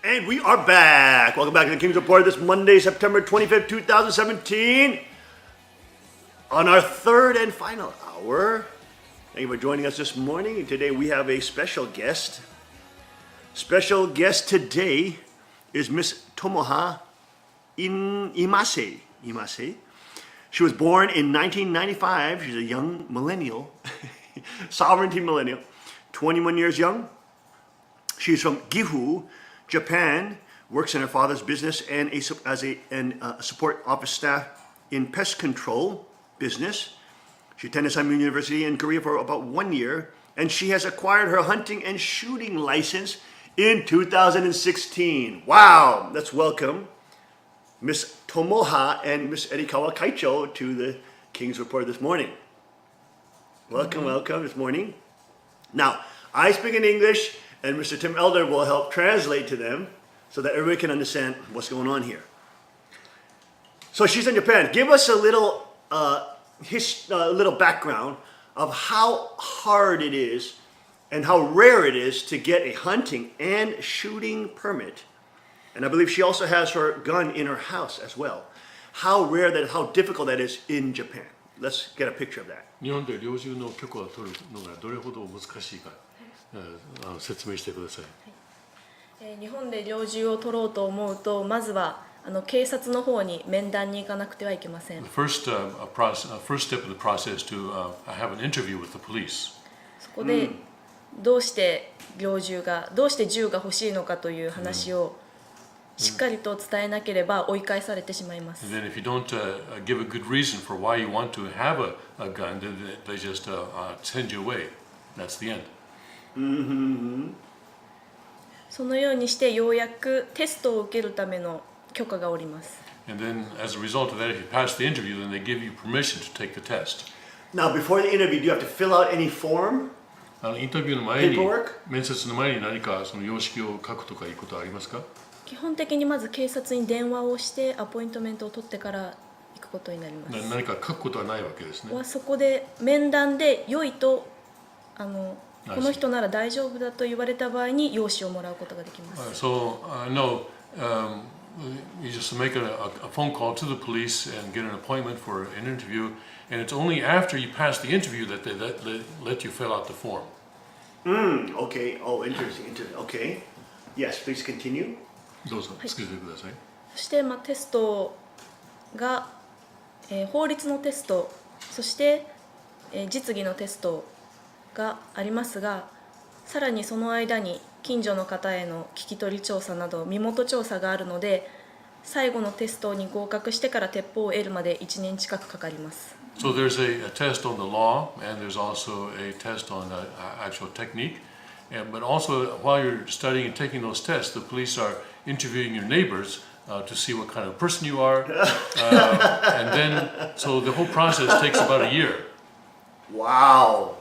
And we are back. Welcome back to the King's Report this Monday, September 25th, 2017. On our third and final hour. Thank you for joining us this morning. Today we have a special guest. Special guest today is Miss Tomoha Imase. She was born in 1995. She's a young millennial, sovereignty millennial, 21 years young. She's from Gifu, Japan, works in her father's business and as a support office staff in pest control business. She attended Samyun University in Korea for about 1 year, and she has acquired her hunting and shooting license in 2016. Wow! Let's welcome Miss Tomoha and Miss Erikawa Kaicho to the King's Report this morning. Welcome this morning. Now, I speak in English, and Mr. Tim Elder will help translate to them so that everybody can understand what's going on here. So she's in Japan. Give us a little background of how hard it is and how rare it is to get a hunting and shooting permit. And I believe she also has her gun in her house as well. How difficult that is in Japan. Let's get a picture of that. 日本で猟銃の許可を取るのがどれほど難しいか、説明してください。日本で猟銃を取ろうと思うと、まずは警察の方に面談に行かなくてはいけません。First step of the process to have an interview with the police. そこでどうして銃が欲しいのかという話をしっかりと伝えなければ追い返されてしまいます。And then if you don't give a good reason for why you want to have a gun, then they just send you away. That's the end. そのようにしてようやくテストを受けるための許可が下ります。And then as a result of that, if you pass the interview, then they give you permission to take the test. Now, before the interview, do you have to fill out any form? インタビューの前に、 Paperwork? 面接の前に何かその様式を書くとかいうことはありますか？基本的にまず警察に電話をしてアポイントメントを取ってから行くことになります。何か書くことはないわけですね。そこで面談で良いとこの人なら大丈夫だと言われた場合に用紙をもらうことができます。So no, you just make a phone call to the police and get an appointment for an interview, and it's only after you pass the interview that they let you fill out the form. Okay. Oh, interesting. Okay. Yes, please continue. どうぞ続けてください。そしてテストが、法律のテスト、そして、実技のテストがありますが、さらにその間に近所の方への聞き取り調査など身元調査があるので、最後のテストに合格してから鉄砲を得るまで1年近くかかります。So there's a test on the law, and there's also a test on actual technique. But also, while you're studying and taking those tests, the police are interviewing your neighbors to see what kind of person you are. And then, so the whole process takes about a year. Wow.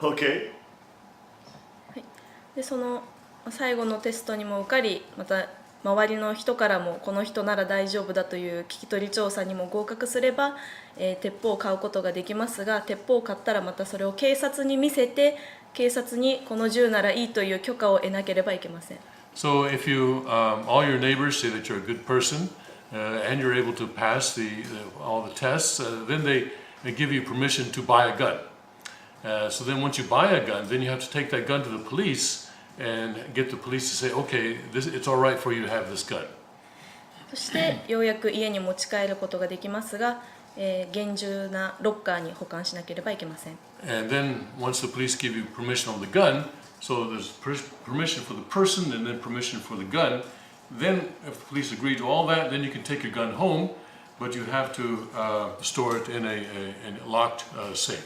Okay. でその最後のテストにも受かり、また周りの人からもこの人なら大丈夫だという聞き取り調査にも合格すれば、鉄砲を買うことができますが、鉄砲を買ったらまたそれを警察に見せて、警察にこの銃ならいいという許可を得なければいけません。So if you, all your neighbors say that you're a good person, and you're able to pass all the tests, then they give you permission to buy a gun. So then once you buy a gun, then you have to take that gun to the police and get the police to say, okay, it's all right for you to have this gun. そしてようやく家に持ち帰ることができますが、厳重なロッカーに保管しなければいけません。And then once the police give you permission on the gun, so there's permission for the person and then permission for the gun. Then if the police agree to all that, then you can take your gun home, but you have to store it in a locked safe.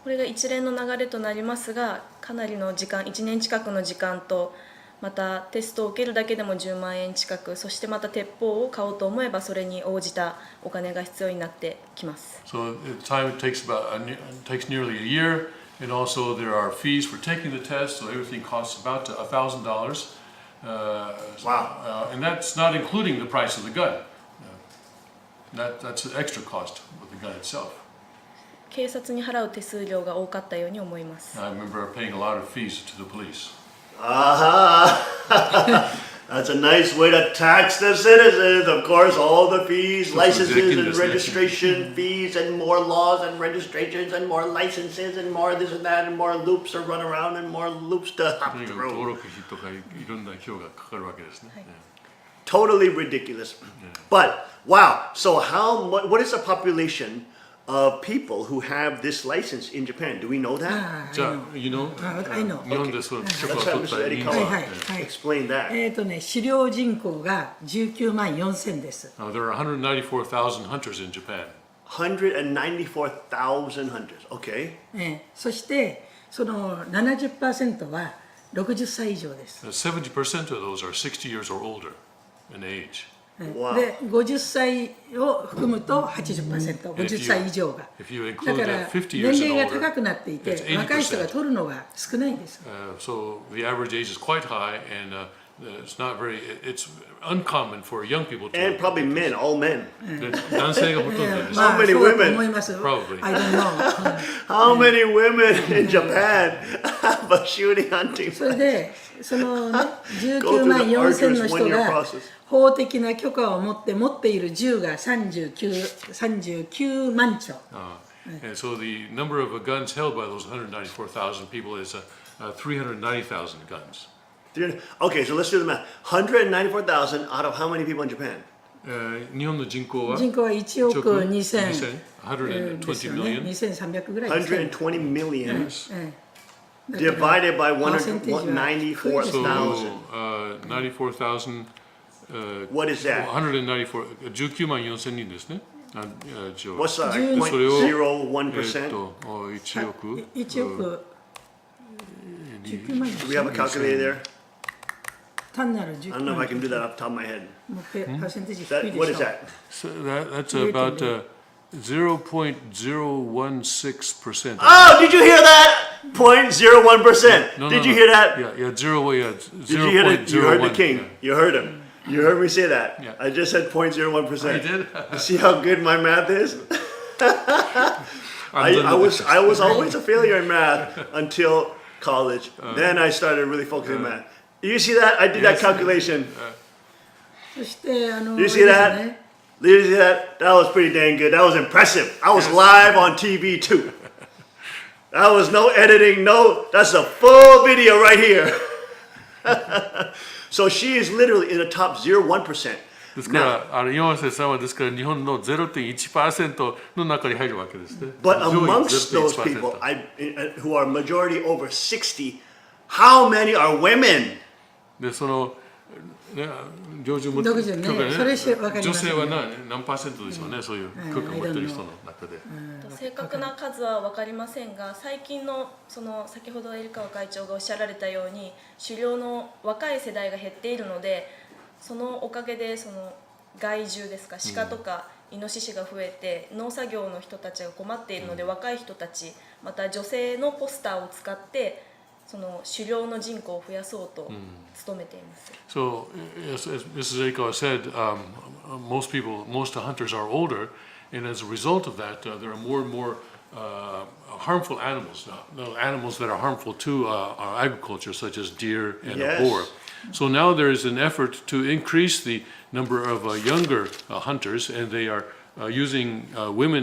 これが一連の流れとなりますが、かなりの時間、1年近くの時間と、またテストを受けるだけでも10万円近く、そしてまた鉄砲を買おうと思えばそれに応じたお金が必要になってきます。So the time it takes nearly a year, and also there are fees for taking the test, so everything costs about $1,000. Wow. And that's not including the price of the gun. That's an extra cost with the gun itself. 警察に払う手数料が多かったように思います。I remember paying a lot of fees to the police. That's a nice way to tax the citizens. Of course, all the fees, licenses and registration fees, and more laws and registrations, and more licenses, and more this and that, and more loops to run around, and more loops to hop とにかく through. 登録費とかいろんな費用がかかるわけですね。Totally ridiculous. But wow, so what is the population of people who have this license in Japan? Do we know that? じゃあ、you know, I know. 日本でその許可を Let's 取 have った Mr. 人 Eddie 数 Kawa はい explain that. 狩猟人口が19万4000です。There are 194,000 hunters in Japan. 194,000 hunters. Okay. そしてその 70% は60歳以上です。 70% of those are 60 years or older in age. Wow. で50歳を含むと 80%、50歳以上が。 If you だ include から the 50 年 years 齢 and が高 older, くなっていて it's 80%. 若い人が取るのが少ないんです。 So the average age is quite high, and it's not very. It's uncommon for young people to. And probably men, all men. 男性がほとんどです。How many そうだと women? 思います。 Probably. I don't know. How many women in Japan have a shooting hunting それでそのね Go 19 through 万 the 4000 arduous の人 one-year が process. 法的な許可を持っている銃が39万丁。 And so the number of guns held by those 194,000 people is 390,000 guns. Okay, so let's do the math. 194,000 out of how many people in Japan? 日本の人口は人口は1億2000 120 million. 2300ぐらいですね。 120 million だから divided by パーセンテージは So 194,000. 94,000. What is that? 194 19万4千人ですね。一応 What's that? それを 0.01%? 1億1億19万 Do we have a calculator there? 単なる I don't know if I can do that off the top of my head. もうパーセンテージ低い That, で what し is ょ。 that? So that's about 0.016%. Oh, did you hear that? 0.01%. No, no, Did you no. hear that? Yeah, zero. Yeah, Did you hear it? You heard the 0.01. king. You heard him. You heard me say that. Yeah. I just said 0.01%. You did? See how good my math is? I was always a failure in math until college. Then I started really focusing on math. You see that? I did that Yes. calculation. そしてDo you see that? あれですね Did you see that? That was pretty dang good. That was impressive. I was live on TV too. That was no editing, no. That's a full video right here. So she is literally in the top 0.1%. ですから岩瀬さんはですから日本の 0.1% の中に入るわけですね。 But 上位 amongst those 0.1%. people who are majority over 60, how many are women? でそのね領事を持って60ね許可ねそれわかります女性は何パーセントでしょうね、そういう許可を持ってる人の中で。正確な数は分かりませんが、最近のその先ほどエリカワ会長がおっしゃられたように狩猟の若い世代が減っているので、そのおかげでその害獣ですか、鹿とかイノシシが増えて農作業の人たちが困っているので、若い人たちまた女性のポスターを使ってその狩猟の人口を増やそうと努めています。So, as Mrs. Eikawa said, most hunters are older, and as a result of that, there are more and more harmful animals, animals that are harmful to our agriculture, such as deer and Yes. boar. So now there is an effort to increase the number of younger hunters, and they are using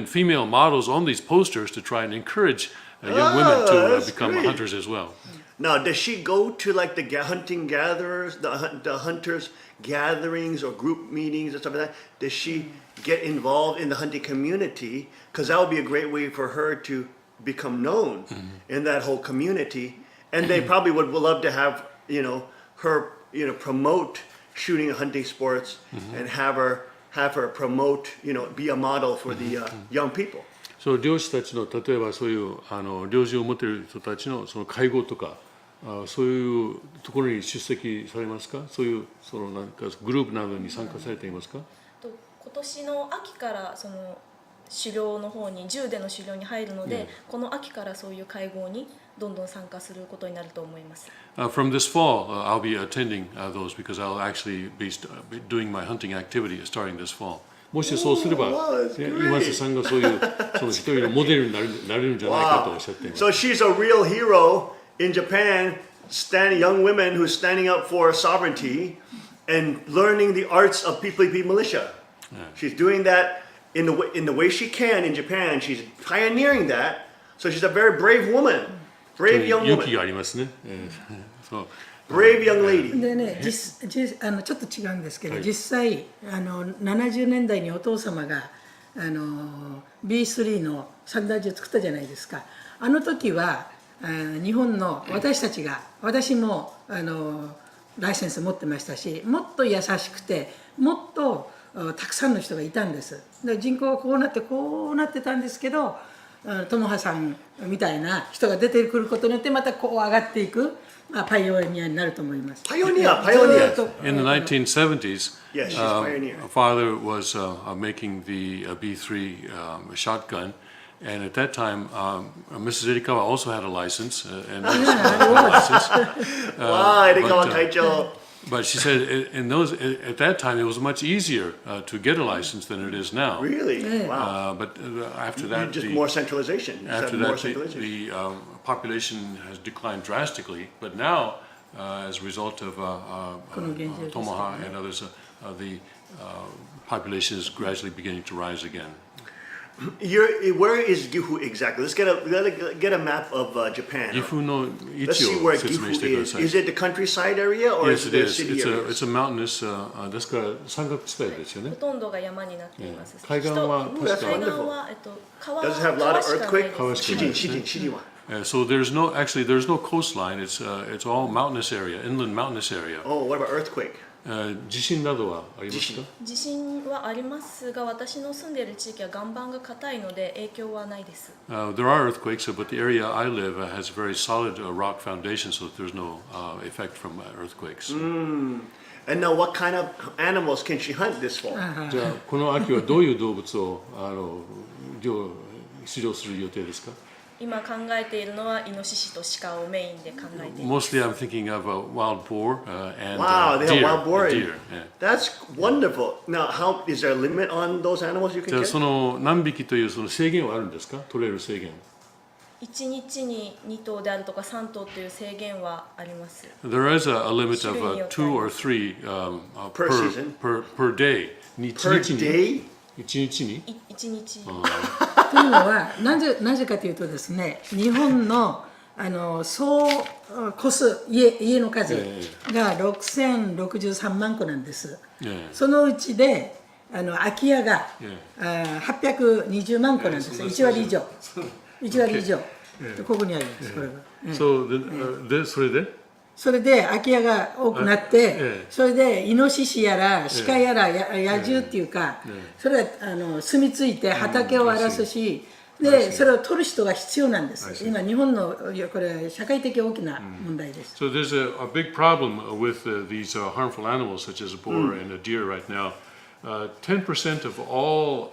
female models on these posters to try and encourage young women to that's become great. hunters as well. Now, does she go to like the hunting gatherers, the hunters gatherings or group meetings or stuff like that? Does she get involved in the hunting community? Because that would be a great way for her to become known in that whole community. And they probably would love to have, her, promote shooting and hunting sports and have her promote, be a model for the young people. そう漁師たちの例えばそういう猟銃を持っている人たちのその会合とかそういうところに出席されますか？そういうそのなんかグループなどに参加されていますか？今年の秋からその狩猟の方に銃での狩猟に入るので、この秋からそういう会合にどんどん参加することになると思います。From this fall, I'll be attending those because I'll actually be doing my hunting activity starting this fall. もしそうすれば、今瀬さんがそういうその一人のモデルになれるんじゃないかとおっしゃっています。So she's a real hero in Japan, young women who's standing up for sovereignty and learning the arts of PPP militia. She's doing that in the way she can in Japan. She's pioneering that. So she's a very brave woman, brave young 勇気 woman, がありますね。そう。 brave young lady. でね、ちょっと違うんですけど、実際70年代にお父様がB3 の三大寺を作ったじゃないですか。あの時は日本の私もライセンス持ってましたし、もっと優しくてもっとたくさんの人がいたんです。で人口がこうなってたんですけど、友葉さんみたいな人が出てくることによってまたこう上がっていくパイオニアになると思います。Pioneer. In the 1970s, Yes, she's pioneer. father was making the B3 shotgun, and at that time, Mrs. Irikawa also had a license, and had a license. Wow, Irikawa Kaicho. But she said at that time it was much easier to get a license than it is now. Really? Wow. But after that, Just more centralization. after that, the population has declined drastically. But now, as a result of Tomoha and others, the population is gradually beginning to rise again. Where is Gifu exactly? Let's get a map of Japan. 岐阜の位 Let's 置 see を where 説明して Gifu くだ is. さい。 Is it the countryside area or Yes, is it it the is. city area? It's a mountainous. ですから山岳地帯ですよほね。とんどが山になっています。海岸は確か海岸は川 Does it have a lot of 川しかない earthquake? です。 Shijin. So there's no coastline. It's all mountainous area, inland mountainous area. Oh, what about earthquake? 地震などはありますか？地震はありますが、私の住んでいる地域は岩盤が硬いので影響はないです。There are earthquakes, but the area I live has a very solid rock foundation, so that there's no effect from earthquakes. And now, what kind of animals can she hunt this fall? じゃあこの秋はどういう動物を出場する予定ですか？今考えているのはイノシシと鹿をメインで考えています。 Mostly, I'm thinking of wild boar and Wow, they have deer. wild boar. Deer, yeah. That's wonderful. Now, is there a limit on those animals you じ can ゃあ get? その何匹というその制限はあるんですか？取れる制限。1日に2頭であるとか3頭という制限はあります。 There is a limit of 2 or 3 Per season? per day. Per day? 1日に1日。というのはなぜかというとですね、日本の総戸数家の数が6063万戸なんです。そのうちで空き家が820万戸なんです。1割以上。1割以上。ここにあります。これが。それで空き家が多くなって、それでイノシシやら鹿やら野獣っていうか、それが住み着いて畑を荒らすし、でそれを取る人が必要なんです。今日本のこれ社会的大きな問題です。So there's a big problem with these harmful animals such as a boar and a deer right now. 10% of all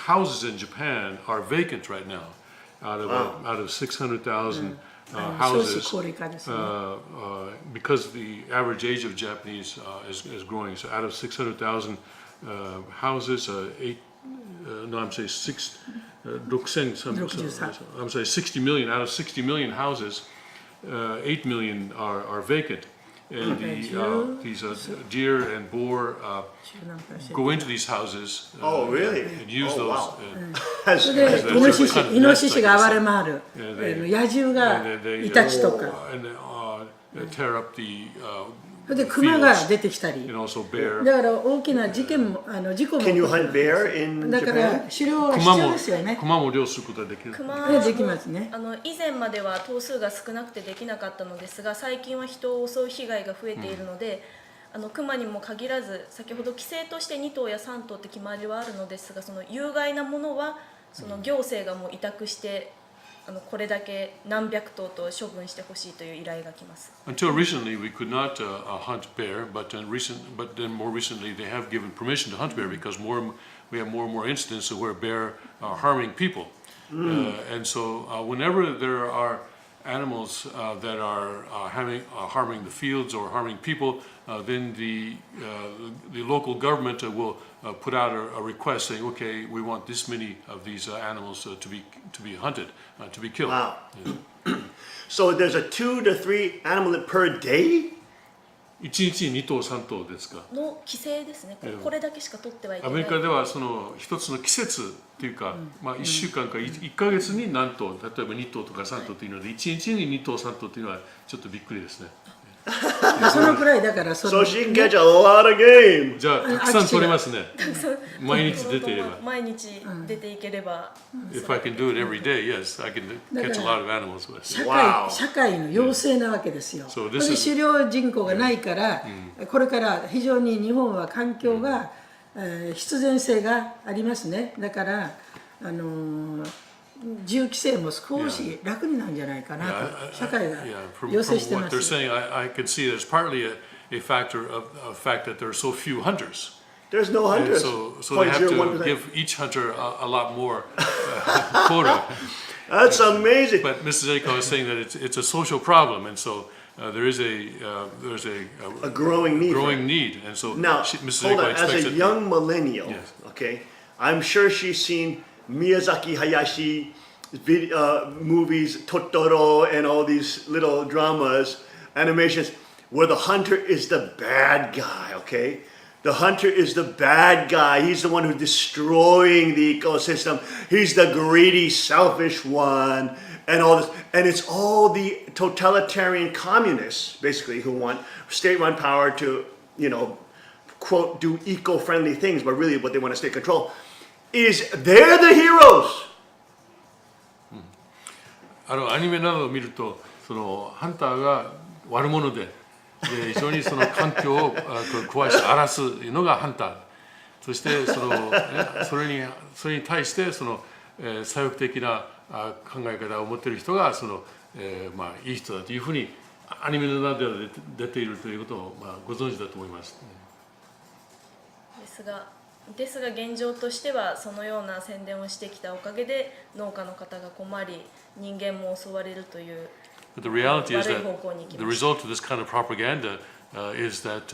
houses in Japan are vacant right now. Out of 600,000 houses, because the average age of Japanese is growing. So out of 600,000 houses, 60 million. Out of 60 million houses, 8 million are vacant. And these deer and boar go into these houses and use those. それでイノシシが暴れ回る、野獣がイタチとか、それでクマが出てきたり、だから大きな事故も。Can you hunt bear in だから狩猟は必要ですよね。クマも漁することができる。クマもできますね。以前までは頭数が少なくてできなかったのですが、最近は人を襲う被害が増えているので、クマにも限らず、先ほど規制として2頭や3頭って決まりはあるのですが、その有害なものはその行政がもう委託してこれだけ何百頭と処分してほしいという依頼が来ます。 Until recently, we could not hunt bear, but then more recently, they have given permission to hunt bear because we have more and more incidents of where bear are harming people. And so, whenever there are animals that are harming the fields or harming people, then the local government will put out a request saying, okay, we want this many of these animals to be hunted, to be killed. Wow. Yeah. So there's a 2 to 3 animal per day? 1日に2頭3頭ですか。の規制ですね。これだけしか取ってはいけない。アメリカではその一つの季節っていうか、1週間か1ヶ月に何頭、例えば2頭とか3頭というので、1日に2頭3頭というのはちょっとびっくりですね。そのくらいだからSo she can catch a lot of game. じゃあたくさん取れますね。毎日出ていれば。毎日出ていければ。If I can do it every day, yes, I can catch a lot of animals. 社会の要請なわけですよ。そうで狩猟人口がないから、これから非常に日本は環境が、必然性がありますね。だから銃規制も少し楽になるんじゃないかなと社会が要請してます。From what they're saying, I can see there's partly a factor of the fact that there are so few hunters. There's no hunters. So they have to give each hunter a lot more quota. That's amazing. But Mrs. Aiko is saying that it's a social problem, and so there's a growing need. Growing need, and so Now, Mrs. hold Aiko on. expects As a it. young millennial, Yes. okay, I'm sure she's seen Miyazaki Hayashi movies, Totoro, and all these little dramas, animations, where the hunter is the bad guy, okay? The hunter is the bad guy. He's the one who's destroying the ecosystem. He's the greedy, selfish one, and all this. And it's all the totalitarian communists, basically, who want state-run power to, quote, do eco-friendly things, but really what they want to take control is they're the heroes. アニメなどを見ると、そのハンターが悪者で、非常にその環境を壊して荒らすのがハンター。そしてそれに対してその左翼的な考え方を持っている人がいい人だというふうにアニメの中では出ているということをご存知だと思います。ですが現状としてはそのような宣伝をしてきたおかげで農家の方が困り人間も襲われるという But the reality is that the result of this kind of propaganda is that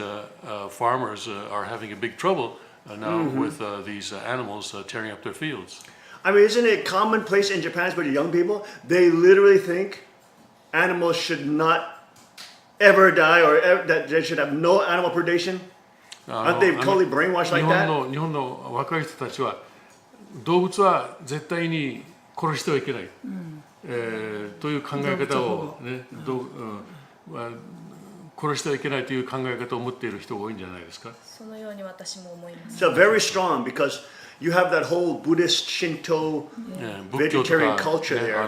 farmers are having a big trouble now with these animals tearing up their fields. I mean, isn't it commonplace in Japan, especially young people? They literally think animals should not ever die or that they should have no animal predation. Aren't they totally brainwashed like that? 日本の若い人たちは動物は絶対に殺してはいけない、という考え方を、殺してはいけないという考え方を持っている人が多いんじゃないですか。そのように私も思います。So very strong because you have that whole Buddhist, Shinto, vegetarian culture there.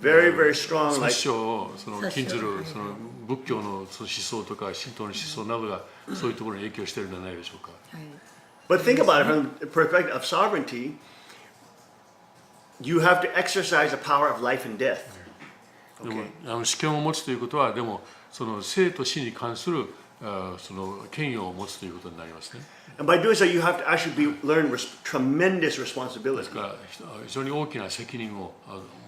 Very, very strong. 殺生を禁ずる仏教の思想とか神道の思想などがそういうところに影響しているんじゃないでしょうか。But think about it from the perspective of sovereignty. You have to exercise the power of life and death. でも主権を持つということはでもその生と死に関するその権威を持つということになりますね。And by doing so, you have to actually learn tremendous responsibility. ですから非常に大きな責任を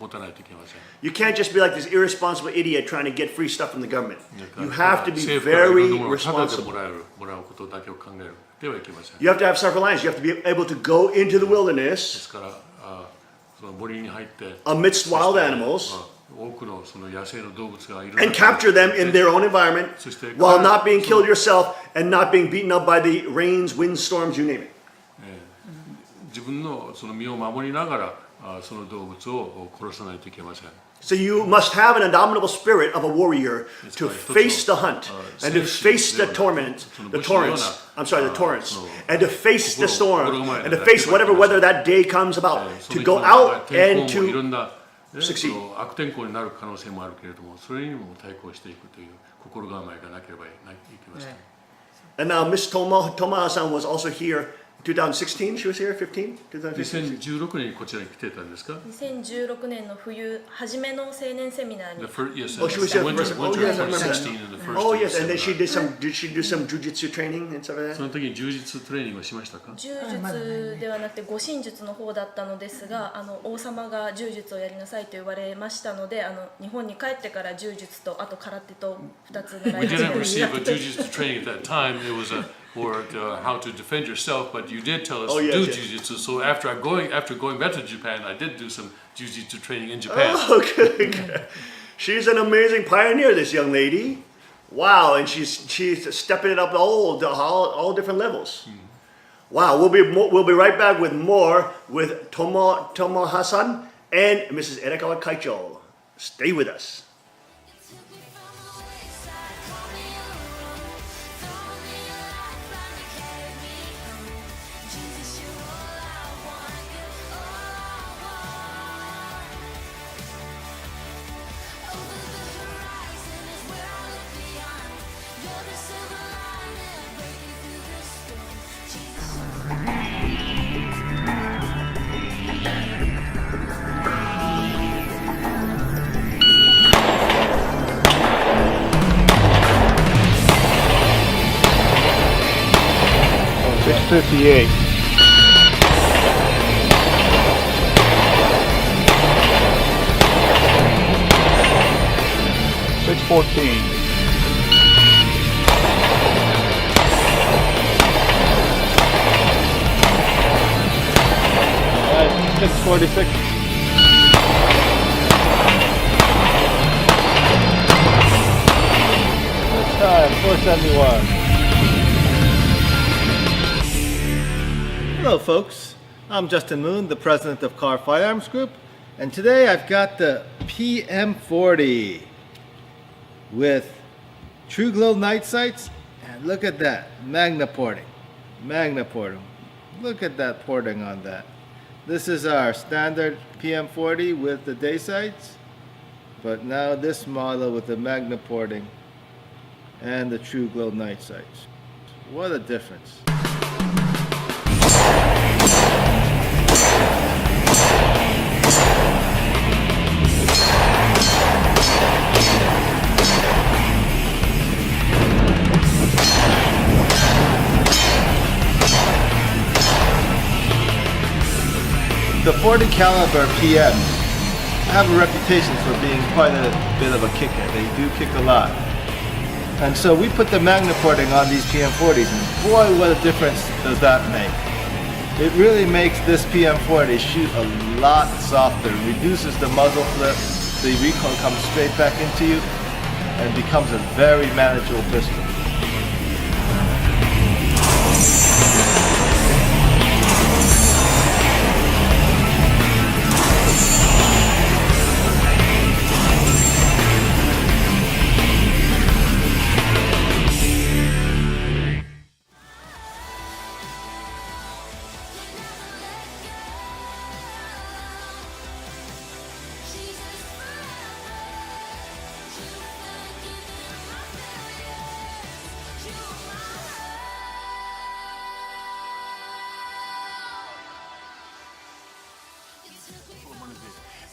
持たないといけません。You can't just be like this irresponsible idiot trying to get free stuff from the government. You have to be very responsible. もらうことだけを考えるではいけません。You have to have self-reliance. You have to be able to go into the で wilderness すからその森に入って amidst wild animals 多くのその野生の動物がいる and capture them in their own environment while not being killed yourself and not being beaten up by the rains, windstorms, you name it. 自分のその身を守りながらその動物を殺さないといけません。So you must have an indomitable spirit of a warrior to face the hunt and to face the torrents, and to face the storm and to face whatever weather that day comes about, to go out and to succeed. 悪天候になる可能性もあるけれども、それにも対抗していくという心構えがなければいけません。And now Miss Tomoha-san was also here 2016 she was here? 15? 2015? 2016年にこちらに来てたんですか2016年の冬初めの青年セミナーに Yes, Oh, she was here for winter, the first- oh, winter yes, I remember that. 2016 in the first Oh yes, and then she seminar. did she do some jujitsu training and stuff like そ that? の時に柔術トレーニングをしましたか？柔術ではなくて護身術の方だったのですが、王様が柔術をやりなさいと言われましたので、日本に帰ってから柔術とあと空手と2つ習 We いま didn't した receive a jujitsu training at that time. It was for how to defend yourself, but you did tell us Oh, to yes, do yes. jujitsu. So after going back to Japan, I did do some jujitsu training in Japan. Oh, good. She's an amazing pioneer, this young lady. Wow, and she's stepping it up all different levels. Wow, we'll be right back with more with Tomoha-san and Mrs. Erikawa Kaicho. Stay with us. Oh, 658. That's 646. That's time 471. Hello folks, I'm Justin Moon, the president of Car Firearms Group, and today I've got the PM40 with True Glow night sights, and look at that, Magna porting. Look at that porting on that. This is our standard PM40 with the day sights, but now this model with the Magna porting and the True Glow night sights. What a difference. The 40 caliber PMs have a reputation for being quite a bit of a kicker. They do kick a lot. And so we put the Magna porting on these PM40s, and boy, what a difference does that make. It really makes this PM40 shoot a lot softer, reduces the muzzle flip, the recoil comes straight back into you, and becomes a very manageable pistol.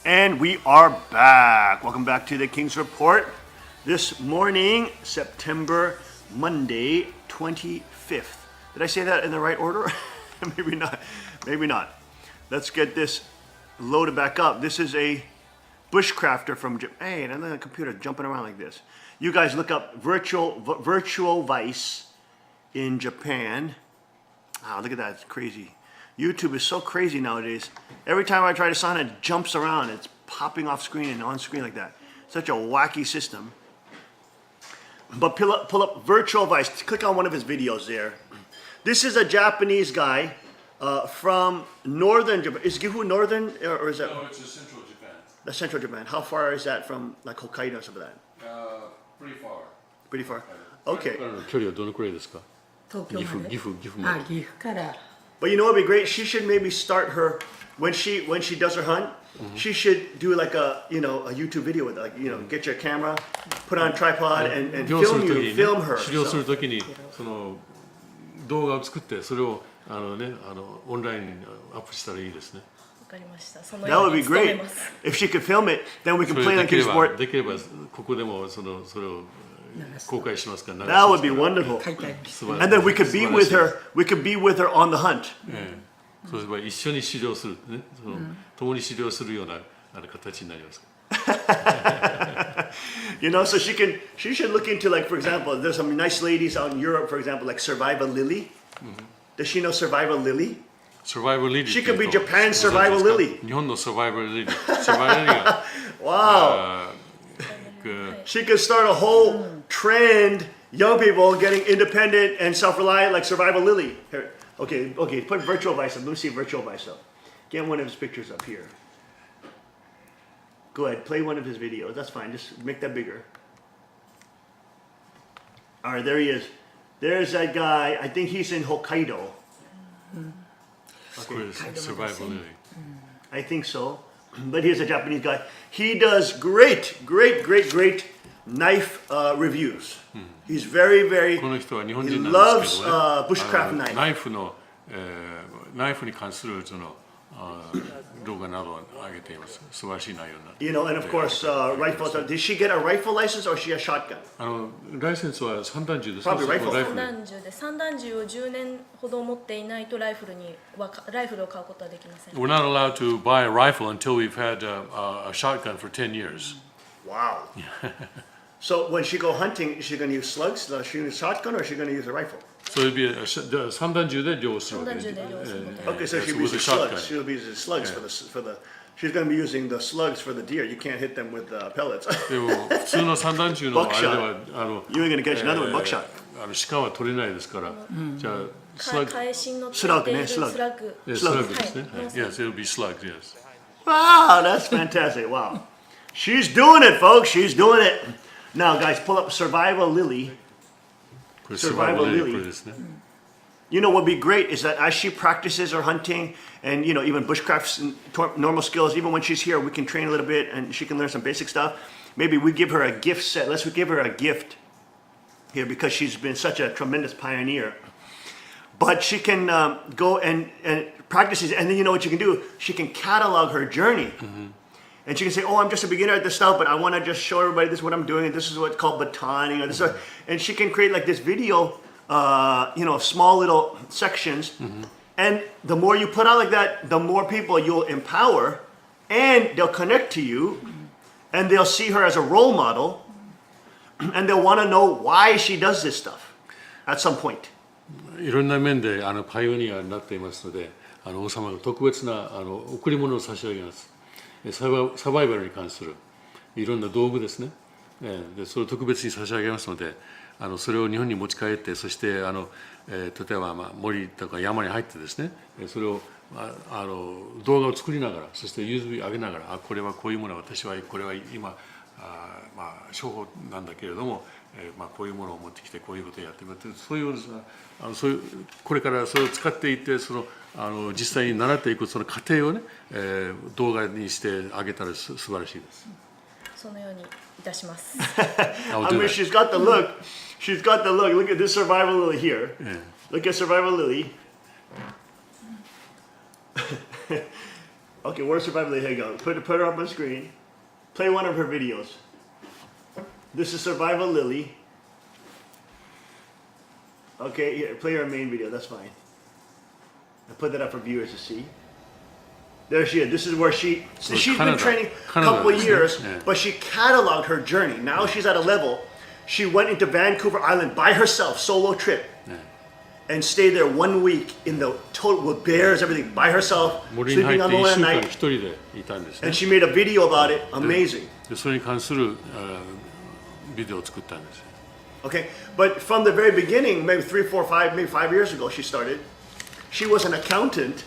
And we are back. Welcome back to the King's Report. This morning, Monday, 25th. Did I say that in the right order? Maybe not. Maybe not. Let's get this loaded back up. This is a bushcrafter from Japan. Hey, and another computer jumping around like this. You guys look up virtual vice in Japan. Wow, look at that. It's crazy. YouTube is so crazy nowadays. Every time I try to sign, it jumps around. It's popping off screen and on screen like that. Such a wacky system. But pull up Virtual Vice. Click on one of his videos there. This is a Japanese guy from northern Japan. Is Gifu northern or is that? No, it's central Japan. The central Japan. How far is that from like Hokkaido or something like that? Pretty far. Pretty far. Okay. 距離はどのくらいですか？東京まで岐阜まで。岐阜から But you know what would be great? She should maybe start her when she does her hunt. She should do like a a YouTube video with get your camera, put on a tripod and film her. 狩猟するときにその動画を作ってそれをオンラインにアップしたらいいですね。わかりました。その That よ would う be に努め great. ます。 If she could film it, then we そ can れ play で on きれ King's ば Board. できればここでもそれを公開しますから。That would be wonderful. 買いたいです。 And then we could be with her. We could be with her on the hunt. そうすれば一緒に指導するね、共に指導するような形になります。You know, so she should look into, like, for example, there's some nice ladies out in Europe, for example, like Survivor Lily. Does she know Survivor Lily? Survivor Lily. She could be Japan's Survivor Lily. 日本の Survivor Lily。Survivor Lily が。Wow. She could start a whole trend, young people getting independent and self-reliant like Survivor Lily. Here. Okay, put virtual vice up. Let me see virtual vice up. Get one of his pictures up here. Go ahead, play one of his videos. That's fine. Just make that bigger. All right, there he is. There's that guy. I think he's in Hokkaido. これです。Survivor Lily。I think so. But he's a Japanese guy. He does great knife reviews. He's very, この人は日本 he 人なんです loves けどね。 bushcraft knife. ナイフに関する動画などを上げています。素晴らしい内容になって。You know, and of course, rifles. Did she get a rifle license or she a shotgun? ライセンスは三段銃です。 Probably rifle. 三段銃で三段銃を10年ほど持っていないとライフルを買うことはできません。 We're not allowed to buy a rifle until we've had a shotgun for 10 years. Wow. So when she go hunting, is she going to use slugs? Is she going to use a shotgun or is she going to use a rifle? So it'd be 三段銃で漁をするわけです。三段銃で漁をすること。 Okay, so she'll be using slugs. She'll be using slugs for the. She's going to be using the slugs for the deer. You can't hit them with pellets. でも普通の三段銃のあれでは You ain't going to catch another with buckshot. 鹿は取れないですから。じゃあスラッグ返しのついているスラッグ。スラッグですね。Yes, it'll be slugs. Yes. Wow, that's fantastic. Wow. She's doing it, folks. She's doing it. Now, guys, pull up Survival Lily. これ Survival Lily これですね。You know what would be great is that as she practices her hunting and, you know, even bushcraft's normal skills, even when she's here, we can train a little bit and she can learn some basic stuff. Maybe we give her a gift set. Let's give her a gift here because she's been such a tremendous pioneer. But she can go and practice it. And then you know what you can do? She can catalog her journey. And she can say, oh, I'm just a beginner at this stuff, but I want to just show everybody this is what I'm doing. And this is what's called batoning. Or this and she can create like this video, you know, small little sections. And the more you put out like that, the more people you'll empower. And they'll connect to you. And they'll see her as a role model. And they'll want to know why she does this stuff at some point. いろんな面でパイオニアになっていますので、王様が特別な贈り物を差し上げます。サバイバルに関するいろんな道具ですね。でそれを特別に差し上げますので、それを日本に持ち帰って、そして例えば森とか山に入ってですね、それを動画を作りながら、そして YouTube 上げながら、これはこういうものは私はこれは今商法なんだけれども、こういうものを持ってきてこういうことをやってみる、そういうこれからそれを使っていって実際に習っていくその過程をね、動画にしてあげたら素晴らしいです。そのようにいたします。I mean, she's got the look. She's got the look. Look at this Survival Lily here. Look at Survival Lily. Okay, where's Survival Lily? Here you go. Put her up on the screen. Play one of her videos. This is Survival Lily. Okay, here, play her main video. That's fine. I put that up for viewers to see. There she is. This is where she's been training a couple of years, but she cataloged her journey. Now she's at a level. She went into Vancouver Island by herself, solo trip, and stayed there 1 week in the total with bears, everything by herself, sleeping on the land at night. And she made a video about it. Amazing. それに関するビデオを作ったんです。Okay, but from the very beginning, maybe 3, 4, 5, maybe 5 years ago, she started. She was an accountant,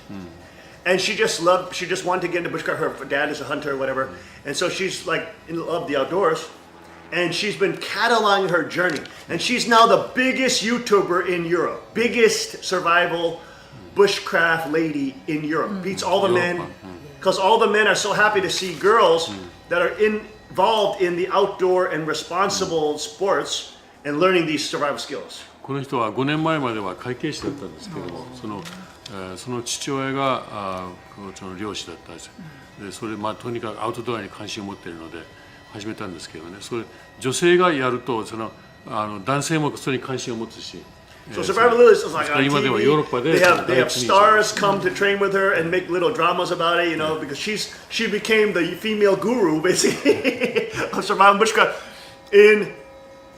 and she just wanted to get into bushcraft. Her dad is a hunter or whatever, and so she's like in love the outdoors. And she's been cataloging her journey, and she's now the biggest YouTuber in Europe, biggest survival bushcraft lady in Europe. Beats all the men, because all the men are so happy to see girls that are involved in the outdoor and responsible sports and learning these survival skills. この人は5年前までは会計士だったんですけれども、その父親がその漁師だったんです。でそれとにかくアウトドアに関心を持っているので始めたんですけどね。それ女性がやると男性もそれに関心を持つし。So survival is like on TV. They have stars come to train with her and make little dramas about it, because she became the female guru basically of survival bushcraft in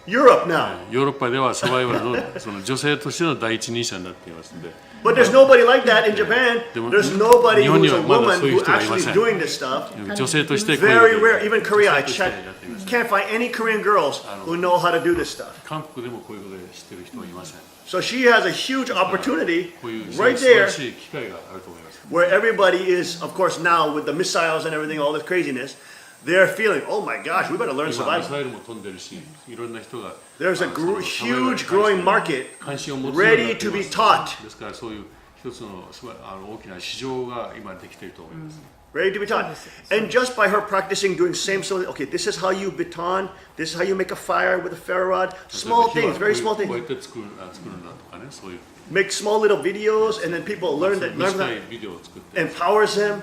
Europe now. ヨーロッパではサバイバルのその女性としての第一人者になっていますので。But there's nobody like that in Japan. There's nobody who's a woman who actually is doing this stuff. 女性として Very rare. Even Korea, I can't find any Korean girls who know how to do this stuff. 韓国でもこういうことをしている人はいません。So she has a huge opportunity right there where everybody is, of course, now with the missiles and everything, all this craziness, they're feeling, oh my gosh, we better learn survival. There's a huge growing market ready to be taught. Ready to be taught. And just by her practicing doing same sort of, okay, this is how you baton, this is how you make a fire with a ferro rod. Small things, very small things. Make small little videos and then people learn that empowers them.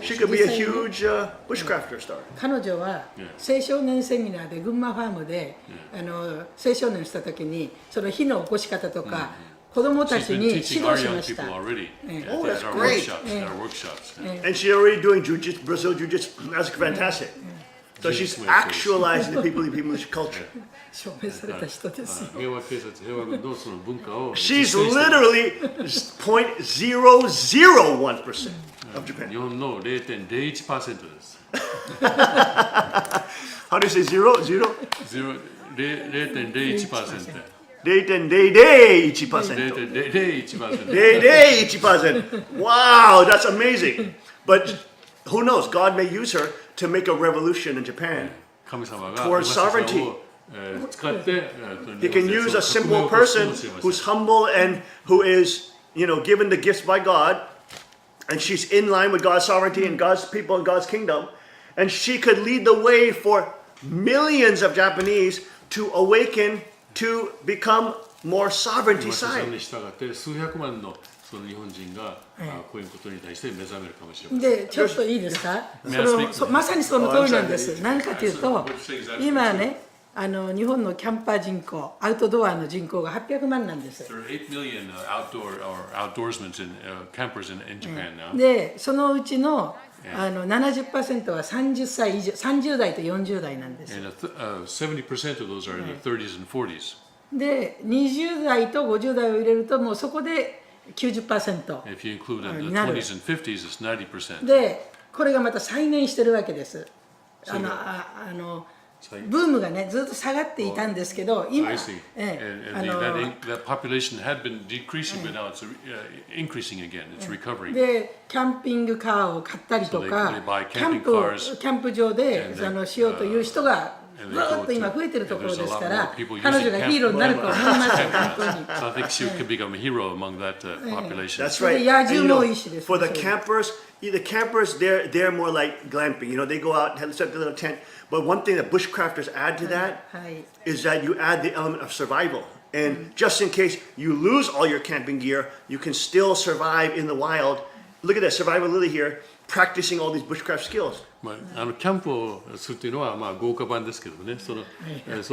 She could be a huge bushcrafter star. 彼女は青少年セミナーで群馬ファームで青少年した時にその火の起こし方とか子供たちに指導しました。Oh, that's great. And she's already doing jiu-jitsu, Brazil jiu-jitsu. That's fantastic. So she's actualizing the people's culture. 証明された人ですよ。She's literally 0.001% of Japan. 日本の 0.01% です。How do you say zero? Zero? 0.01%。0.001%. 0.001%. Wow, that's amazing. But who knows? God may use her to make a revolution in Japan towards sovereignty. He can use a simple person who's humble and who is, given the gifts by God, and she's in line with God's sovereignty and God's people and God's kingdom, and she could lead the way for millions of Japanese to awaken to become more sovereignty side. その日本人がこういうことに対して目覚めるかもしれません。で、ちょっといいですか？まさにその通りなんです。何かというと、今ね、日本のキャンパー人口、アウトドアの人口が800万なんです。で、そのうちの70% は30歳以上、30代と40代なんです。で、20代と50代を入れると、もうそこで90% になる。で、これがまた再燃してるわけです。ブームがね、ずっと下がっていたんですけど、今、で、キャンピングカーを買ったりとか、キャンプ場でしようという人がずっと今増えてるところですから、彼女がヒーローになると思いますよ、本当に。That's right. For the campers, they're more like glamping. They go out and set their little tent. But one thing that bushcrafters add to that is that you add the element of survival. And just in case you lose all your camping gear, you can still survive in the wild. Look at that, Survival Lily here, practicing all these bushcraft skills. キャンプをするというのは豪華版ですけどね、そ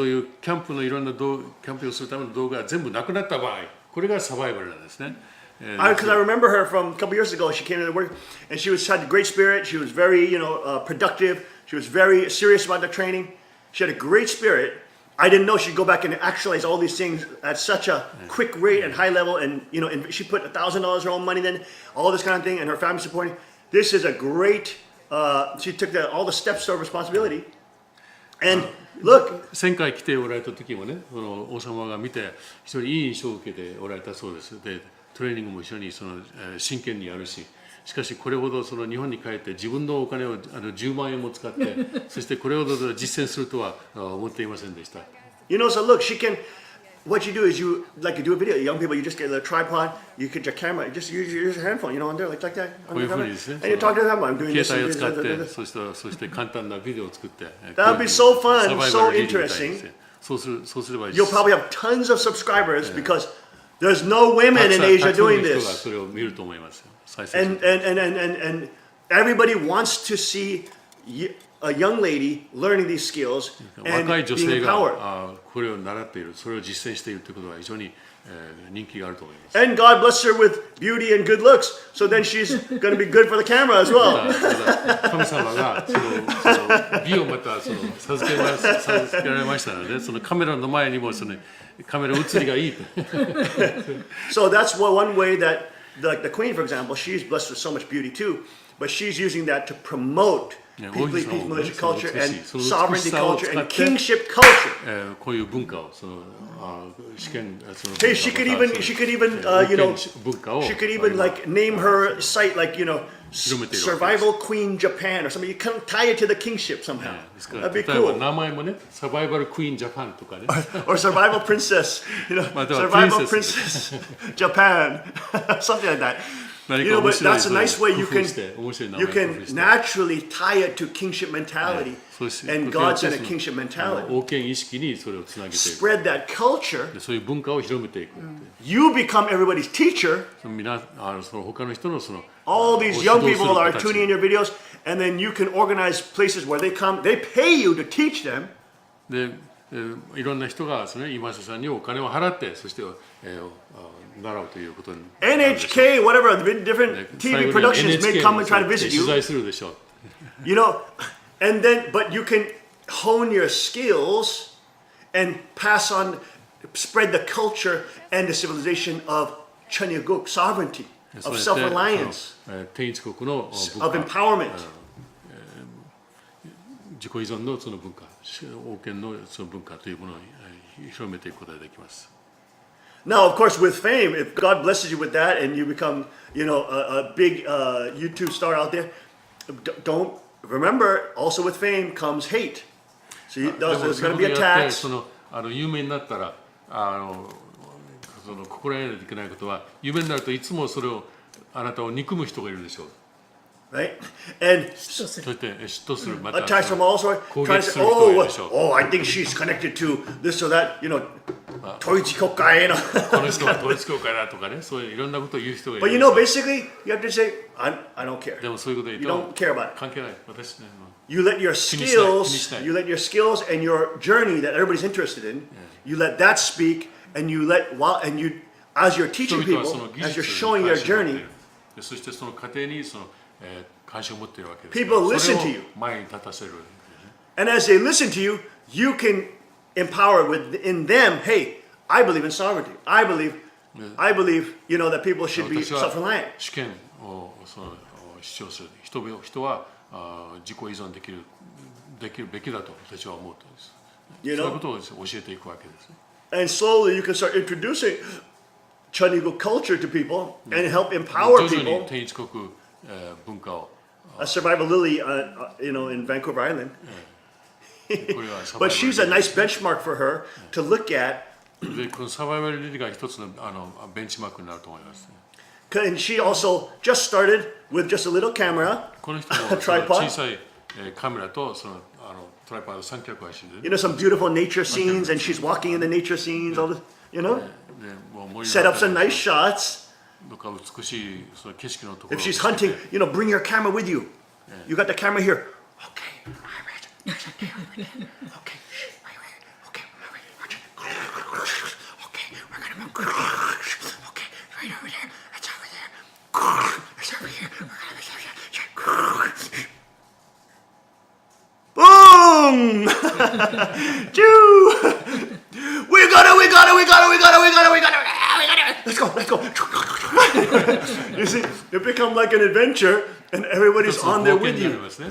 ういうキャンプのいろんなキャンプをするための道具が全部なくなった場合、これがサバイバルなんですね。Because I remember her from a couple years ago. She came to work, and she had a great spirit. She was very, productive. She was very serious about the training. She had a great spirit. I didn't know she'd go back and actualize all these things at such a quick rate and high level. And and she put $1,000 her own money, then all this kind of thing, and her family supporting. This is a great. She took all the steps of responsibility. And look. 前回来ておられた時もね、王様が見て非常にいい印象を受けておられたそうです。で、トレーニングも一緒に真剣にやるし。しかしこれほど日本に帰って自分のお金を10万円も使ってそしてこれほど実践するとは思っていませんでした。So look, she can. What you do is you do a video. Young people, you just get a tripod, you get your camera, just use your handphone, on there like that. こういうふうにですね。And you talk to them. I'm doing this. 携帯を使ってそして簡単なビデオを作って。That would be so fun, so interesting. そうすればいい You'll probably have tons of subscribers because there's no women in Asia doing たくさんの人が this. それを見ると思いますよ。再生 And everybody wants to see a young lady learning these skills and 若い女 being 性が empowered. これを習っている、それを実践しているということは非常に人気があると思います。 And God bless her with beauty and good looks, so then she's going to be good for the camera as well. 神様がその美をまた授けられましたので、そのカメラの前にもそのカメラ映りがいい。So that's one way that the Queen, for example, she's blessed with so much beauty too, but she's using that to promote English culture and sovereignty culture and kingship culture. こういう文化を試験 Hey, she could even she could even like name her site like Survival Queen Japan or something. You can tie it to the kingship somehow. That'd be 例えば cool. 名前もね、サバイバルクイーンジャパンとかね。Or Survival Princess, Survival Princess Japan, something like that. But that's a nice way you can naturally tie it to kingship mentality, and God's in a kingship mentality. 王権意識にそれをつなげていく。 Spread that culture. そういう文化を広めていく。You become everybody's teacher. その他の人のその All these young people are tuning in your videos, and then you can organize places where they come. They pay you to teach them. で、いろんな人がですね、今瀬さんにお金を払って、そして習うということに。NHK, whatever, different TV productions may come and try to visit 取 you. 材するでしょう。And then, but you can hone your skills and pass on, spread the culture and the civilization of Cheonyaguk, sovereignty, of self-reliance, 天一国の of 文化、 empowerment. 自己依存のその文化、王権のその文化というものを広めていくことができます。Now, of course, with fame, if God blesses you with that and you become, a big YouTube star out there, don't remember. Also, with fame comes hate. So there's going to be attacks. その有名になったらその心得ないといけないことは、有名になるといつもそれをあなたを憎む人がいるでしょう。Right? And そして嫉妬する、また attacks from all sorts, 攻 trying to 撃す say, る人がいるでしょう。 I think she's connected to this or that, Toichi Kokai, この人は統一教会だとかね、そういういろんなことを言う人がいる But でしょう。 basically, you have to say, I don't care. でもそういうことを言う You と don't care about it. 関係ない。私ね、You let your skills, you let your skills and your journey that everybody's interested in, you let that speak, and you as you're teaching 人々は people, その技 as you're 術 showing に your 関心を持ってい journey, る。そしてその過程に関心を持っているわけです。 People listen それを to you. 前に立たせる。 and as they listen to you, you can empower within them, hey, I believe in sovereignty. I believe, that people should be 私は self-reliant. 主権を主張する。人は自己依存できるべきだと私は思うとです。そういうことを教えていくわけです。 And slowly you can start introducing Cheonyaguk culture to people and help empower 徐々に people. 天一国文化を Survival Lily, in Vancouver Island. これはサバイバ But ル she's a nice benchmark for her to look at. でこのサバイバルリリーが一つのベンチマークになると思いますね。 And she also just started with just a little camera, この人も a その tripod. 小さいカメラとそのトライパード三脚足で、Some beautiful nature scenes, and she's walking in the nature scenes, all this, でもう森の set up some 中で nice shots. どっか美しいその景色のところ If を she's つけ hunting, て bring your camera with you. You got the camera here. Okay, all right. Okay, okay, we're gonna move. Okay, right over there. That's over there. That's over here. Boom! We got it. Let's go. You see, it become like an adventure, and everybody's 一つの on there 冒険 with になり you. ますね。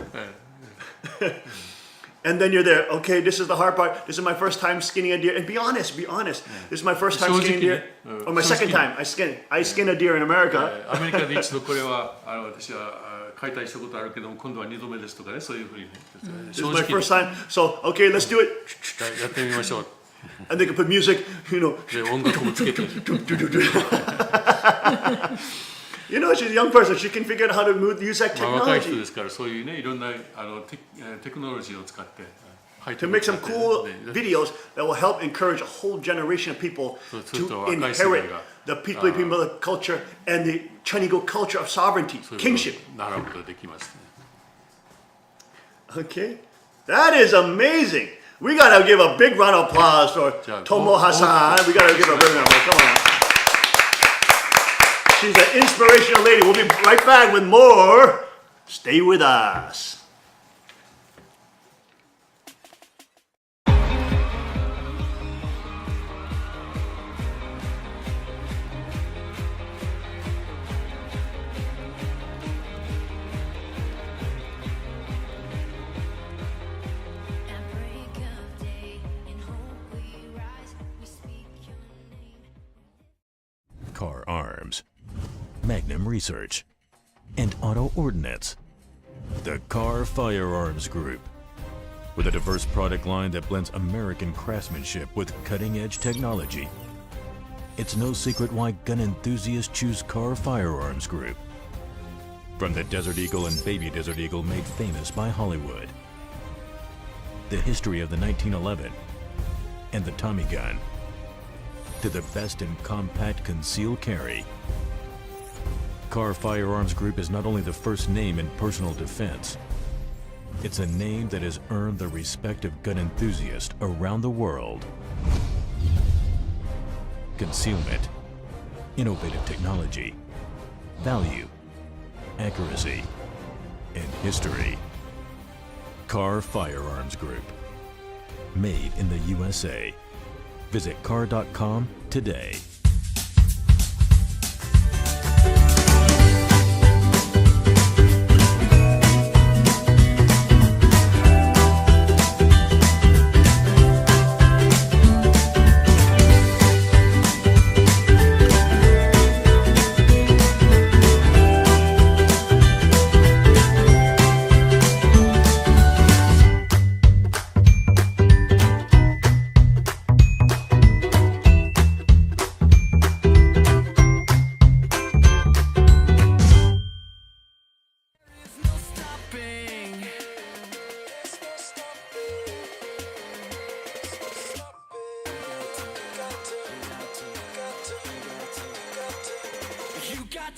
And then you're there. Okay, this is the hard part. This is my first time skinning a deer. And be honest. This is my first time skinning a deer, or my second time. I skin a deer in America. アメリカで一度これは私は解体したことあるけども、今度は2度目ですとかね、そういうふうに、This 正 is my 直 first time. So okay, let's do it. やってみましょう。 And they can put music. で音楽もつけて。She's a young person. She can figure out how to use that 若い人 technology. ですから、そういうね、いろんなテクノロジーを使って to make some cool videos that will help encourage a whole generation of people to inherit the people culture and the Chanigo culture of sovereignty, kingship. 習うことができますね。Okay, that is amazing. We gotta give a big round of applause for Tomoha-san. We gotta give her a big round of applause. Come on. She's an inspirational lady. We'll be right back with more. Stay with us. Car Arms, Magnum Research, and Auto Ordnance. The Car Firearms Group. With a diverse product line that blends American craftsmanship with cutting-edge technology. It's no secret why gun enthusiasts choose Car Firearms Group. From the Desert Eagle and Baby Desert Eagle made famous by Hollywood. The history of the 1911 and the Tommy gun. To the best in compact concealed carry. Car Firearms Group is not only the first name in personal defense, it's a name that has earned the respect of gun enthusiasts around the world. Concealment, innovative technology, value, accuracy, and history. Car Firearms Group. Made in the USA. Visit car.com today.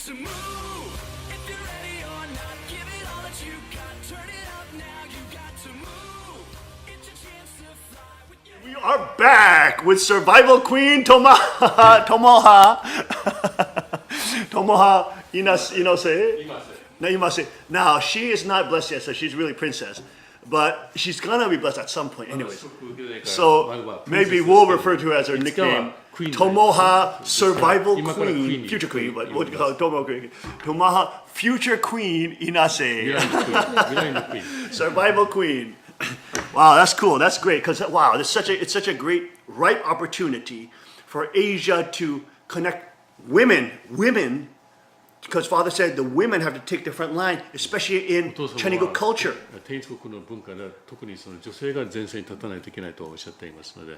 To move, if you're ready or not, give it all that you got. Turn it up now, you got to move. It's your chance to fly with your... We are back with Survival Queen Tomoha Imase. Now, she is not blessed yet, so she's really princess. But she's gonna be blessed at some point anyways. So maybe we'll refer to her as her nickname. Tomoha Survival Queen, Future Queen, but what do you call it? Tomoha Future Queen Inase. Survival Queen. Wow, that's cool. That's great. Because wow, it's such a great, ripe opportunity for Asia to connect women. Because Father said the women have to take the front line, especially in Chanigo culture. 天一国の文化で特にその女性が前線に立たないといけないとおっしゃっていますので、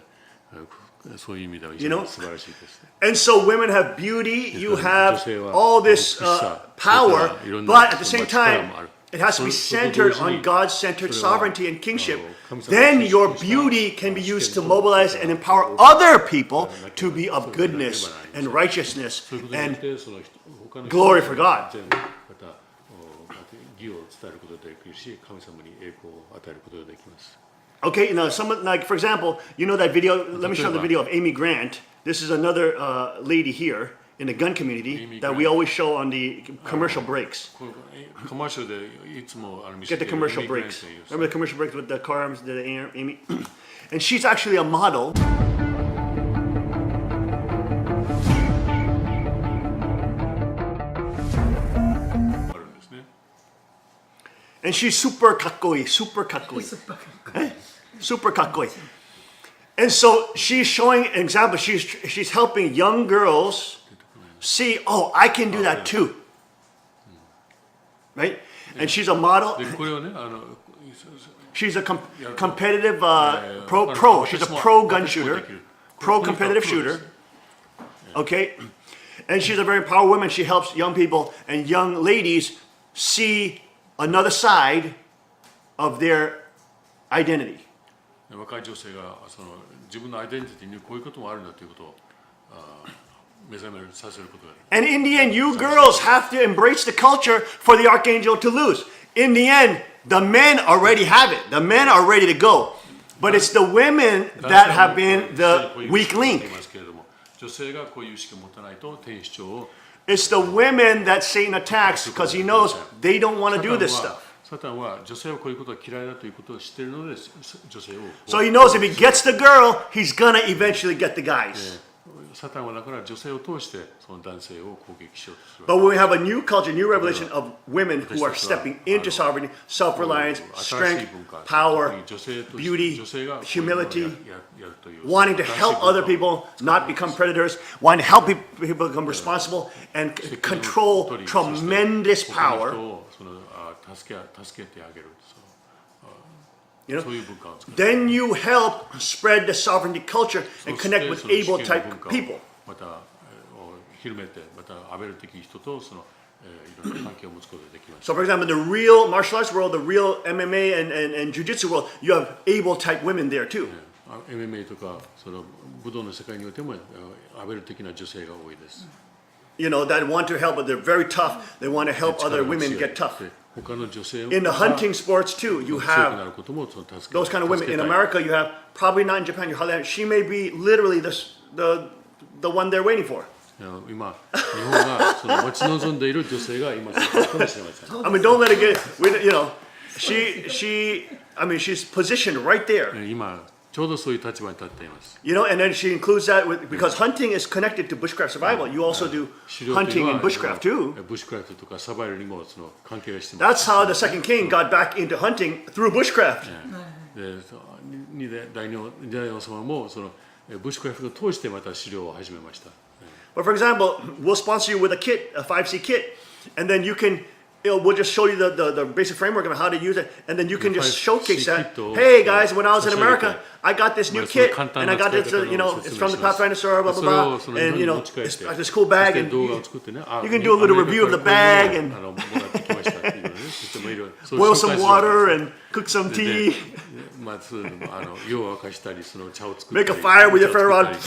そういう意味では非常に素晴らしいですね。And so women have beauty, you have all this power, but at the same time, it has to be centered on God-centered sovereignty and kingship. Then your beauty can be used to mobilize and empower other people to be of goodness and righteousness and glory for God. Okay, now someone like, for example, you know that video, let me show the video of Amy Grant. This is another lady here in the gun community that we always show on the commercial breaks. Get the commercial breaks. Remember the commercial breaks with the car arms, the Amy? And she's actually a model. And she's super kakkoi, super kakkoi. Super kakkoi. And so she's showing an example. She's helping young girls see, oh, I can do that too. Right? And she's a model. She's a competitive pro. She's a pro gun shooter, pro competitive shooter. Okay? And she's a very powerful woman. She helps young people and young ladies see another side of their identity. 若い女性がその自分のアイデンティティにこういうこともあるんだということを目覚めさせることがある。 And in the end, you girls have to embrace the culture for the archangel to lose. In the end, the men already have it. The men are ready to go. But it's the women that have been the weak link. 女性がこういう意識を持たないと天使長を It's the women that Satan attacks because he knows they don't want to do this stuff. サタンは女性はこういうことが嫌いだということを知っているので女性を So he knows if he gets the girl, he's gonna eventually get the guys. サタンはだから女性を通してその男性を攻撃しようとする。 But when we have a new culture, new revelation of women who are stepping into sovereignty, self-reliance, strength, power, beauty, humility, wanting to help other people not become predators, wanting to help people become responsible and control tremendous power. You know, then you help spread the sovereignty culture and connect with able type people. また広めてまたアベル的人とそのいろんな関係を持つことができます。 So, for example, in the real martial arts world, the real MMA and jiu-jitsu world, you have able type women there too. MMA とかその武道の世界においてもアベル的な女性が多いです。You know, that want to help, but they're very tough. They want to help other women get tough. In the hunting sports too, you have those kind of women. In America, you have, probably not in Japan, she may be literally the one they're waiting for. 今、日本がその待ち望んでいる女性が今そうかもしれません。 I mean, don't let it get, you know, she's positioned right there. 今ちょうどそういう立場に立っています。 You know, and then she includes that because hunting is connected to bushcraft survival. You also do hunting and bushcraft too. ブッシュクラフトとかサバイバルにもその関係がしてます。 That's how the second king got back into hunting through bushcraft. で、大王様もそのブッシュクラフトを通してまた狩猟を始めました。 But for example, we'll sponsor you with a kit, a 5C kit, and then you can. We'll just show you the basic framework of how to use it, and then you can just showcase that. Hey guys, when I was in America, I got this new kit, and I got this, you know, it's from the Pathfinder store, blah blah blah, and you know, it's this cool bag, and you can do a little review of the bag, and boil some water and cook some tea. Make a fire with your ferro rod.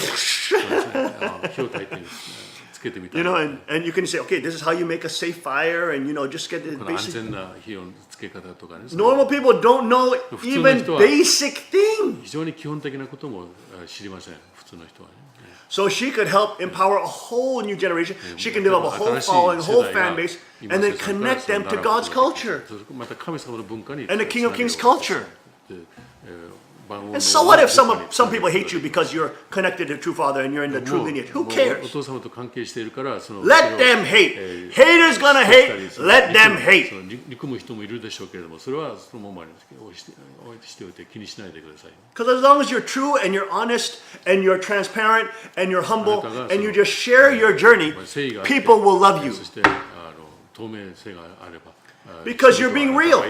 You know, and you can say, okay, this is how you make a safe fire, and you know, just get the basic. Normal people don't know even basic things. So she could help empower a whole new generation. She can develop a whole following, a whole fan base, and then connect them to God's culture and the King of Kings culture. And so what if some people hate you because you're connected to True Father and you're in the true lineage? Who cares? Let them hate. Haters gonna hate. Let them hate. Because as long as you're true and you're honest and you're transparent and you're humble and you just share your journey, people will love you. Because you're being real.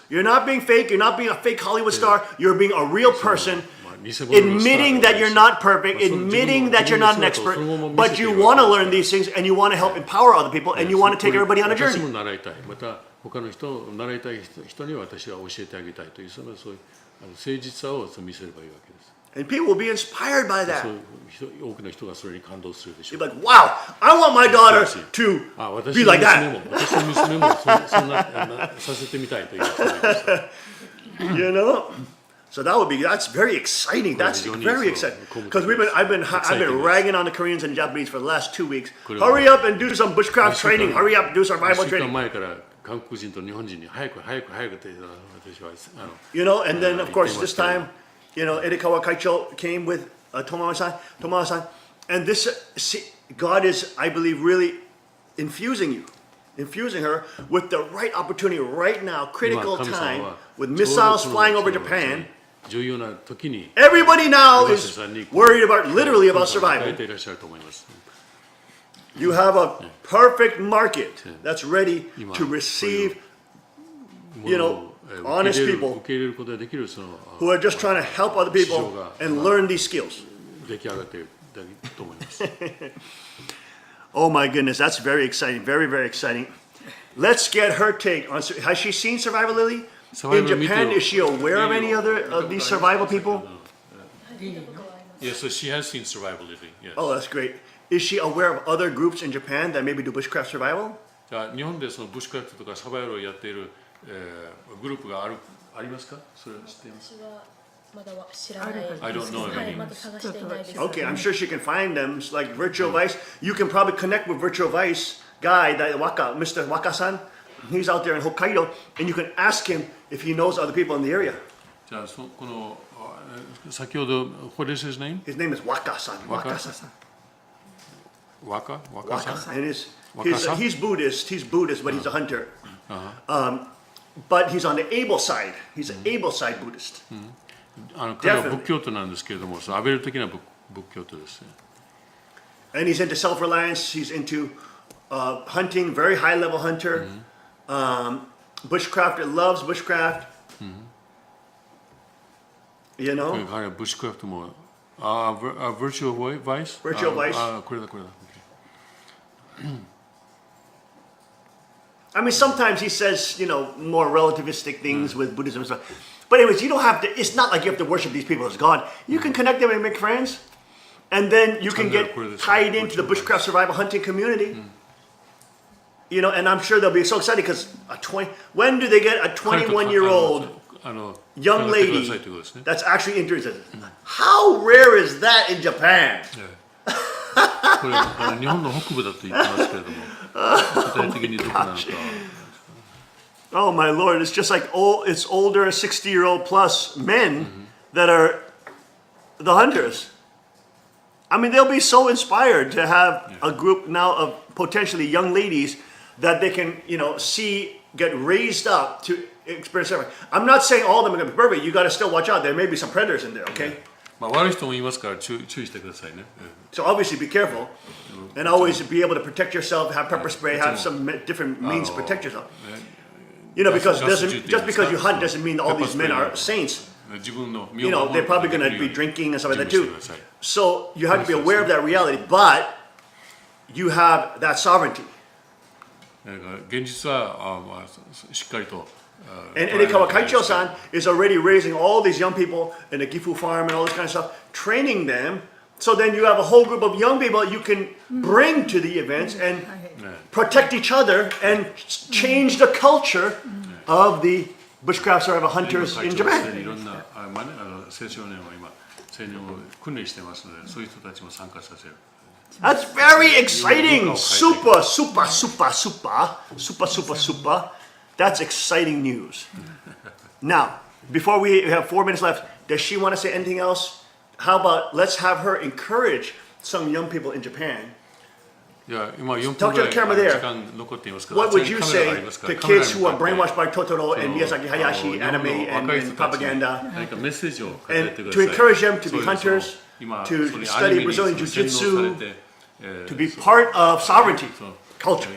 You're not being fake. You're not being a fake Hollywood star. You're being a real person, admitting that you're not perfect, admitting that you're not an expert, but you want to learn these things and you want to help empower other people and you want to take everybody on a journey. And people will be inspired by that. You'll be like, wow, I want my daughter to be like that. You know? So that's very exciting. That's very exciting. Because I've been ragging on the Koreans and Japanese for the last 2 weeks. Hurry up and do some bushcraft training. Hurry up, do survival training. You know, and then of course this time, you know, Erikawa Kaicho came with Tomoha-san, and God is, I believe, really infusing her with the right opportunity right now, critical time, with missiles flying over Japan. Everybody now is worried literally about survival. You have a perfect market that's ready to receive, you know, honest people who are just trying to help other people and learn these skills. Oh my goodness, that's very exciting, very, very exciting. Let's get her take on, has she seen Survival Lily? In Japan, is she aware of any other of these survival people? Yes, so she has seen survival living. Yes. Oh, that's great. Is she aware of other groups in Japan that maybe do bushcraft survival? じゃあ日本でそのブッシュクラフトとかサバイバルをやっている、グループがありますか？それは知っていますか？私はまだ知らない。 I don't know of はい、 any. まだ探していないです。 Okay, I'm sure she can find them. It's like Virtual Vice. You can probably connect with Virtual Vice guy, that Mr. Waka-san. He's out there in Hokkaido, and you can ask him if he knows other people in the area. じゃあこの先ほど What is his name? His name is Waka-san. Waka-san. Waka? Waka-san? And Waka-san? he's Buddhist. He's Buddhist, but he's a hunter. But he's on the able side. He's an able side Buddhist. 彼は仏教徒なんですけれども、そのアベル的な仏教徒ですね。And he's into self-reliance. He's into hunting, very high-level hunter. Bushcrafter, loves bushcraft. You know? 彼はブッシュクラフトも、Virtual Vice? Virtual Vice. これだ。I mean, sometimes he says, more relativistic things with Buddhism and stuff. But anyways, you don't have to, it's not like you have to worship these people as God. You can connect them and make friends. And then you can get tied into the bushcraft survival hunting community. And I'm sure they'll be so excited because when do they get a 21-year-old young lady that's actually interested? How rare is that in Japan? これ日本の北部だと言ってますけれども、具体的にどこなのか。Oh my Lord, it's just like it's older 60-year-old plus men that are the hunters. I mean, they'll be so inspired to have a group now of potentially young ladies that they can, see get raised up to experience everything. I'm not saying all of them are going to be perfect. You got to still watch out. There may be some predators in there, okay? まあ悪い人もいますから注意してくださいね。So obviously be careful and always be able to protect yourself, have pepper spray, have some different means to protect yourself. Because just because you hunt doesn't mean all these men are saints. They're probably going to be drinking and stuff like that too. So you have to be aware of that reality, but you have that sovereignty. 現実はしっかりと。And Erikawa Kaicho-san is already raising all these young people in the Gifu farm and all this kind of stuff, training them. So then you have a whole group of young people you can bring to the events and protect each other and change the culture of the bushcraft survival hunters in Japan. いろんな青少年を今青年を訓練してますので、そういう人たちも参加させる。That's very exciting. Super, super, super, super, super, super, super. That's exciting news. Now, before we have 4 minutes left, does she want to say anything else? How about let's have her encourage some young people in Japan? いや今4 Talk 分 to ぐ the ら camera い there. 時間残っていますから、 What would you カメラがあ say りますから to カメラ kids に who 向 are かって brainwashed by Totoro and Miyazaki Hayashi, anime, and propaganda, 何かメッセージを語って and くだ to さい。 encourage them to そう be いう hunters, 今 to それ study アニメに Brazilian 洗脳さ Jiu-Jitsu, れて to be part of sovereignty, culture,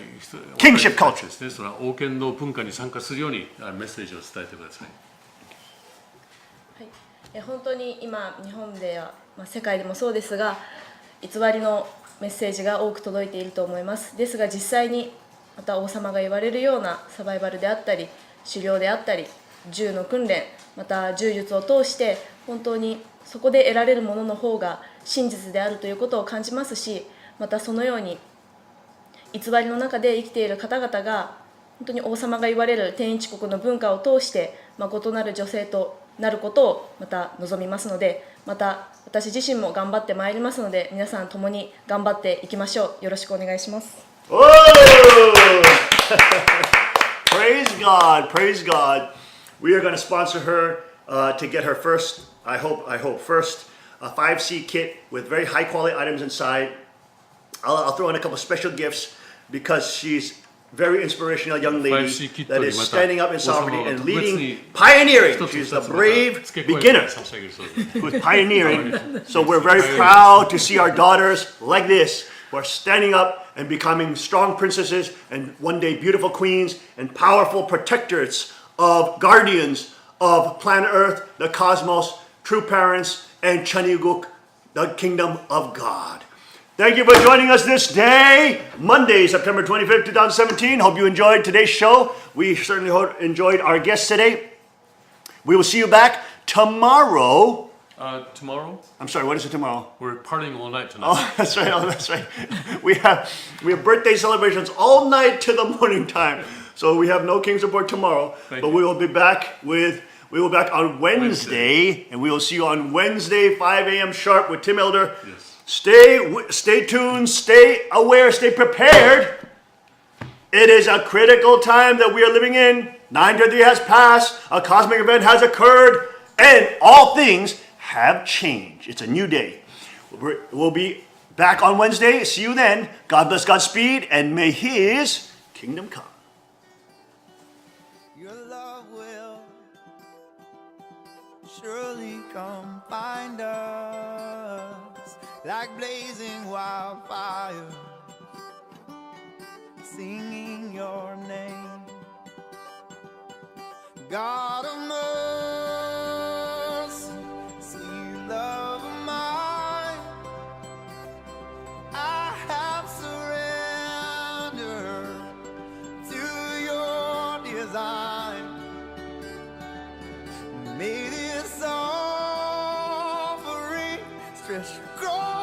kingship culture. ですね、その王権の文化に参加するようにメッセージを伝えてください。本当に今日本では、世界でもそうですが偽りのメッセージが多く届いていると思います。ですが実際にまた王様が言われるようなサバイバルであったり狩猟であったり銃の訓練また柔術を通して本当にそこで得られるものの方が真実であるということを感じますし、またそのように偽りの中で生きている方々が本当に王様が言われる天一国の文化を通して異なる女性となることをまた望みますので、また私自身も頑張ってまいりますので、皆さん共に頑張っていきましょう。よろしくお願いします。Oh! Praise God, praise God. We are going to sponsor her to get her first, I hope, first 5C kit with very high quality items inside. I'll throw in a couple special gifts because she's very inspirational young lady that is standing up in sovereignty and leading, pioneering. She's a brave beginner who's pioneering. So we're very proud to see our daughters like this who are standing up and becoming strong princesses and one day beautiful queens and powerful protectors of guardians of planet Earth, the cosmos, true parents, and Chanuguk, the kingdom of God. Thank you for joining us this day, Monday, September 25th, 2017. Hope you enjoyed today's show. We certainly enjoyed our guests today. We will see you back tomorrow. Tomorrow, I'm sorry, what is it tomorrow? we're partying all night tonight. Oh, that's right. Oh, that's right. We have birthday celebrations all night to the morning time. So we have no King's Report tomorrow, Thank but you. we will be back on Wednesday, and we will see you on Wednesday, 5 a.m. sharp with Tim Elder. Yes. Stay tuned, stay aware, stay prepared. It is a critical time that we are living in. 9:30 has passed, a cosmic event has occurred, and all things have changed. It's a new day. We'll be back on Wednesday. See you then. God bless, Godspeed, and may His kingdom come. Your love will surely come find us like blazing wildfire, singing your name. God of mercy, sweet love of mine, I have surrendered to your design. May this offering stretch across